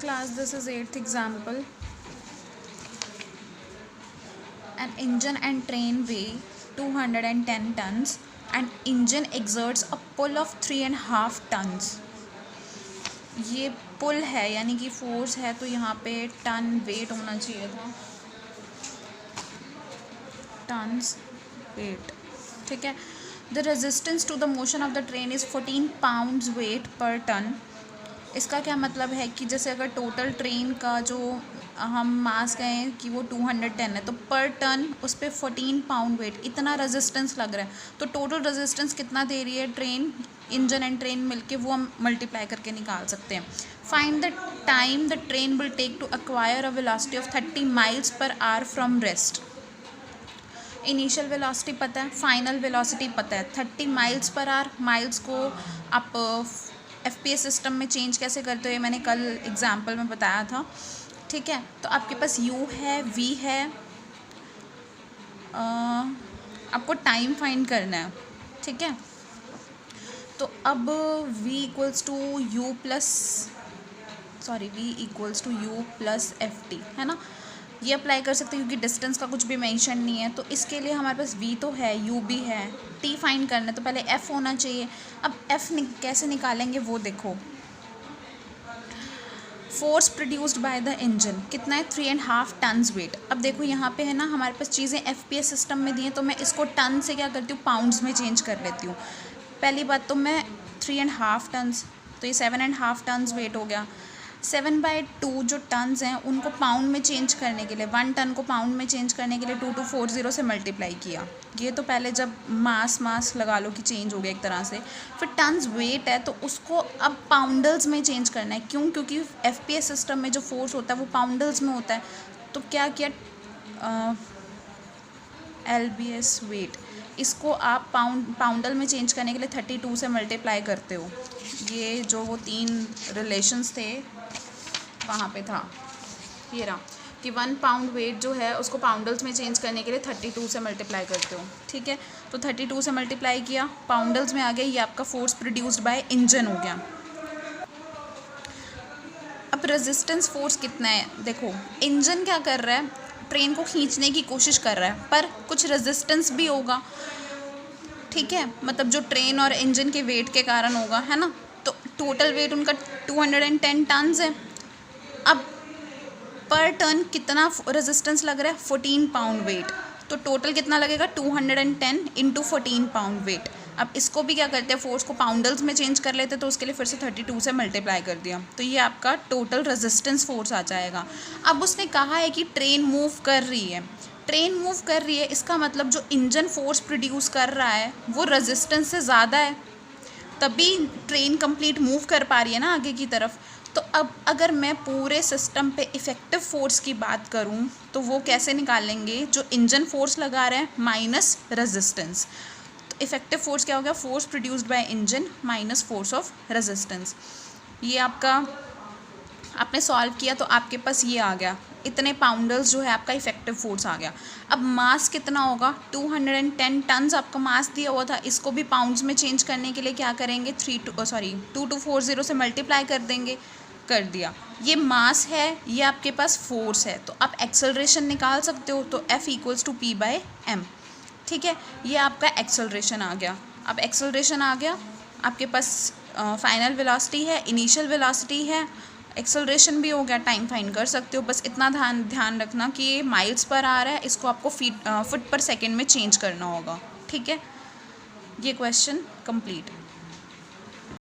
Class, this is 8th example. An engine and train weigh 210 tons and engine exerts a pull of 3.5 tons. ये पुल है यानी कि force है, तो यहाँ पे टन वेट होना चाहिए था, टन्स वेट. ठीक है. The resistance to the motion of the train is 14 pounds weight per ton. इसका क्या मतलब है कि जैसे अगर टोटल ट्रेन का जो हम मास कहें कि वो 210 है, तो पर टन उस पर 14 पाउंड वेट, इतना रेजिस्टेंस लग रहा है. तो टोटल रेजिस्टेंस कितना दे रही है ट्रेन, इंजन एंड ट्रेन मिलके, वो हम मल्टीप्लाई करके निकाल सकते हैं. Find the time the train will take to acquire a velocity of 30 miles per hour from rest. Initial velocity पता है, फाइनल वेलोसिटी पता है. 30 माइल्स पर आवर, माइल्स को आप FPS सिस्टम में चेंज कैसे करते हो, मैंने कल एग्जाम्पल में बताया था. ठीक है. तो आपके पास U है, V है, आपको टाइम फाइंड करना है. ठीक है. तो अब V equals to U plus FT है ना. ये अप्लाई कर सकते हैं क्योंकि डिस्टेंस का कुछ भी मेंशन नहीं है. तो इसके लिए हमारे पास V तो है, U भी है, T फाइंड करना है, तो पहले F होना चाहिए. अब F कैसे निकालेंगे वो देखो. Force produced by the engine कितना है, 3.5 टन्स वेट. अब देखो यहाँ पे है ना, हमारे पास चीज़ें FPS सिस्टम में दी हैं, तो मैं इसको टन से क्या करती हूँ, पाउंड्स में चेंज कर लेती हूँ. पहली बात तो मैं 3.5 टन्स, तो ये 7.5 टन्स वेट हो गया. 7/2 जो टन्स हैं उनको पाउंड में चेंज करने के लिए, 1 टन को पाउंड में चेंज करने के लिए 2240 से मल्टीप्लाई किया. ये तो पहले जब मास लगा लो कि चेंज हो गया एक तरह से. फिर टन्स वेट है तो उसको अब पाउंडल्स में चेंज करना है. क्यों? क्योंकि FPS सिस्टम में जो फोर्स होता है वो पाउंडल्स में होता है. तो क्या किया, LBS वेट, इसको आप पाउंडल में चेंज करने के लिए 32 से मल्टीप्लाई करते हो. ये जो वो 3 रिलेशंस थे वहाँ पे था, ये रहा कि 1 पाउंड वेट जो है उसको पाउंडल्स में चेंज करने के लिए 32 से मल्टीप्लाई करते हो. ठीक है. तो 32 से मल्टीप्लाई किया, पाउंडल्स में आ गया, ये आपका फोर्स प्रोड्यूस्ड बाय इंजन हो गया. अब रेजिस्टेंस फोर्स कितना है, देखो इंजन क्या कर रहा है, ट्रेन को खींचने की कोशिश कर रहा है, पर कुछ रेजिस्टेंस भी होगा. ठीक है. मतलब जो ट्रेन और इंजन के वेट के कारण होगा, है ना. तो टोटल वेट उनका 210 टन्स है. अब पर टन कितना रेजिस्टेंस लग रहा है, 14 पाउंड वेट. तो टोटल कितना लगेगा, 210 इंटू 14 पाउंड वेट. अब इसको भी क्या करते हैं, फोर्स को पाउंडल्स में चेंज कर लेते हैं, तो उसके लिए फिर से 32 से मल्टीप्लाई कर दिया. तो ये आपका टोटल रेजिस्टेंस फोर्स आ जाएगा. अब उसने कहा है कि ट्रेन मूव कर रही है, ट्रेन मूव कर रही है, इसका मतलब जो इंजन फोर्स प्रोड्यूस कर रहा है वो रेजिस्टेंस से ज़्यादा है, तभी ट्रेन कंप्लीट मूव कर पा रही है ना आगे की तरफ. तो अब अगर मैं पूरे सिस्टम पे इफ़ेक्टिव फोर्स की बात करूं तो वो कैसे निकालेंगे, जो इंजन फोर्स लगा रहे हैं माइनस रेजिस्टेंस. तो इफ़ेक्टिव फोर्स क्या हो गया, force produced by engine minus force of resistance. ये आपका आपने सॉल्व किया तो आपके पास ये आ गया, इतने पाउंडल्स जो है आपका इफेक्टिव फोर्स आ गया. अब मास कितना होगा, 210 टन्स आपका मास दिया हुआ था, इसको भी पाउंड्स में चेंज करने के लिए क्या करेंगे, 2240 से मल्टीप्लाई कर देंगे. कर दिया. ये मास है, ये आपके पास फोर्स है, तो आप एक्सेलरेशन निकाल सकते हो. तो F इक्वल्स टू P/m. ठीक है. ये आपका एक्सेलरेशन आ गया. अब एक्सेलरेशन आ गया, आपके पास फाइनल वेलोसिटी है, इनिशियल वेलोसिटी है, एक्सेलरेशन भी हो गया, टाइम फाइंड कर सकते हो. बस इतना ध्यान रखना कि ये माइल्स पर आ रहा है, इसको आपको फुट पर सेकेंड में चेंज करना होगा. ठीक है. ये क्वेश्चन कंप्लीट.